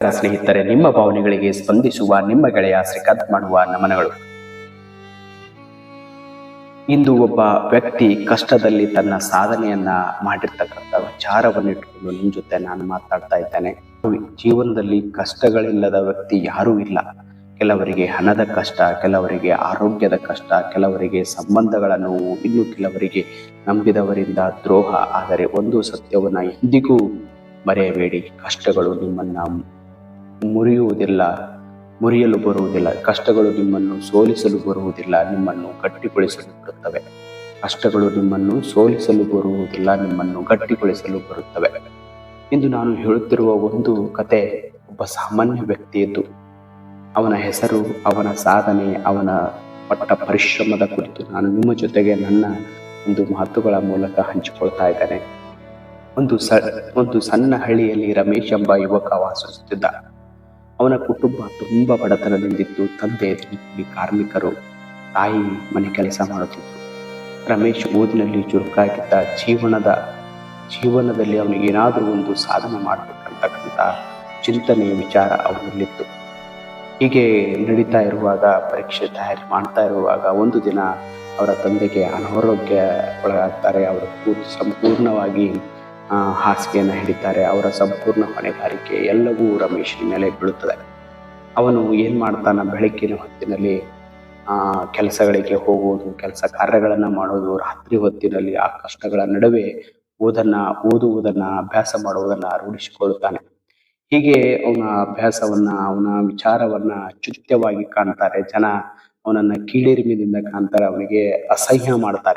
ಸ್ನೇಹಿತರೆ, ನಿಮ್ಮ ಭಾವನೆಗಳಿಗೆ ಸ್ಪಂದಿಸುವ ನಿಮ್ಮ ಗೆಳೆಯ ಶ್ರೀಕಾಂತ್ ಮಾಡುವ ನಮನಗಳು. ಇಂದು ಒಬ್ಬ ವ್ಯಕ್ತಿ ಕಷ್ಟದಲ್ಲಿ ತನ್ನ ಸಾಧನೆಯನ್ನ ಮಾಡಿರ್ತಕ್ಕಂಥ ವಿಚಾರವನ್ನು ಇಟ್ಕೊಂಡು ನಿಮ್ಮ ಜೊತೆ ನಾನು ಮಾತಾಡ್ತಾ ಇದ್ದೇನೆ. ಜೀವನದಲ್ಲಿ ಕಷ್ಟಗಳಿಲ್ಲದ ವ್ಯಕ್ತಿ ಯಾರೂ ಇಲ್ಲ. ಕೆಲವರಿಗೆ ಹಣದ ಕಷ್ಟ, ಕೆಲವರಿಗೆ ಆರೋಗ್ಯದ ಕಷ್ಟ, ಕೆಲವರಿಗೆ ಸಂಬಂಧಗಳ ನೋವು, ಇನ್ನು ಕೆಲವರಿಗೆ ನಂಬಿದವರಿಂದ ದ್ರೋಹ. ಆದರೆ ಒಂದು ಸತ್ಯವನ್ನ ಎಂದಿಗೂ ಮರೆಯಬೇಡಿ, ಕಷ್ಟಗಳು ನಿಮ್ಮನ್ನ ಮುರಿಯಲು ಬರುವುದಿಲ್ಲ. ಕಷ್ಟಗಳು ನಿಮ್ಮನ್ನು ಸೋಲಿಸಲು ಬರುವುದಿಲ್ಲ, ನಿಮ್ಮನ್ನು ಗಟ್ಟಿಗೊಳಿಸಲು ಬರುತ್ತವೆ. ಕಷ್ಟಗಳು ನಿಮ್ಮನ್ನು ಸೋಲಿಸಲು ಬರುವುದಿಲ್ಲ, ನಿಮ್ಮನ್ನು ಗಟ್ಟಿಗೊಳಿಸಲು ಬರುತ್ತವೆ. ಇಂದು ನಾನು ಹೇಳುತ್ತಿರುವ ಒಂದು ಕತೆ ಒಬ್ಬ ಸಾಮಾನ್ಯ ವ್ಯಕ್ತಿಯದ್ದು. ಅವನ ಹೆಸರು, ಅವನ ಸಾಧನೆ, ಅವನ ಪಟ್ಟ ಪರಿಶ್ರಮದ ಕುರಿತು ನಾನು ನಿಮ್ಮ ಜೊತೆಗೆ ನನ್ನ ಒಂದು ಮಾತುಗಳ ಮೂಲಕ ಹಂಚಿಕೊಳ್ತಾ ಇದ್ದೇನೆ. ಒಂದು ಸಣ್ಣ ಹಳ್ಳಿಯಲ್ಲಿ ರಮೇಶ್ ಎಂಬ ಯುವಕ ವಾಸಿಸುತ್ತಿದ್ದ. ಅವನ ಕುಟುಂಬ ತುಂಬಾ ಬಡತನದಿಂದಿತ್ತು. ತಂದೆ ಕಾರ್ಮಿಕರು, ತಾಯಿ ಮನೆ ಕೆಲಸ ಮಾಡುತ್ತಿದ್ದರು. ರಮೇಶ್ ಓದಿನಲ್ಲಿ ಚುರುಕಾಗಿದ್ದ. ಜೀವನದಲ್ಲಿ ಅವನಿಗೆ ಏನಾದರೂ ಒಂದು ಸಾಧನೆ ಮಾಡಬೇಕಂತಕ್ಕಂಥ ಚಿಂತನೆಯ ವಿಚಾರ ಅವನಲ್ಲಿತ್ತು. ಹೀಗೆ ನಡೀತಾ ಇರುವಾಗ, ಪರೀಕ್ಷೆ ತಯಾರಿ ಮಾಡ್ತಾ ಇರುವಾಗ ಒಂದು ದಿನ ಅವರ ತಂದೆಗೆ ಅನಾರೋಗ್ಯ ಒಳಗಾಗ್ತಾರೆ. ಅವರು ಸಂಪೂರ್ಣವಾಗಿ ಹಾಸಿಗೆಯನ್ನು ಹಿಡಿತಾರೆ. ಅವರ ಸಂಪೂರ್ಣ ಹೊಣೆಗಾರಿಕೆ ಎಲ್ಲವೂ ರಮೇಶನ ಮೇಲೆ ಬೀಳುತ್ತದೆ. ಅವನು ಏನು ಮಾಡ್ತಾನ, ಬೆಳಗ್ಗಿನ ಹೊತ್ತಿನಲ್ಲಿ ಕೆಲಸಗಳಿಗೆ ಹೋಗುವುದು, ಕೆಲಸ ಕಾರ್ಯಗಳನ್ನು ಮಾಡೋದು, ರಾತ್ರಿ ಹೊತ್ತಿನಲ್ಲಿ ಆ ಕಷ್ಟಗಳ ನಡುವೆ ಓದುವುದನ್ನ ಅಭ್ಯಾಸ ಮಾಡುವುದನ್ನ ರೂಢಿಸಿಕೊಳ್ಳುತ್ತಾನೆ. ಹೀಗೆ ಅವನ ಅಭ್ಯಾಸವನ್ನ, ಅವನ ವಿಚಾರವನ್ನ ಅತ್ಯುಚ್ಯವಾಗಿ ಕಾಣ್ತಾರೆ. ಜನ ಅವನನ್ನ ಕೀಳಿರಿಮೆಯಿಂದ ಕಾಣ್ತಾರೆ, ಅವನಿಗೆ ಅಸಹ್ಯ ಮಾಡ್ತಾರೆ.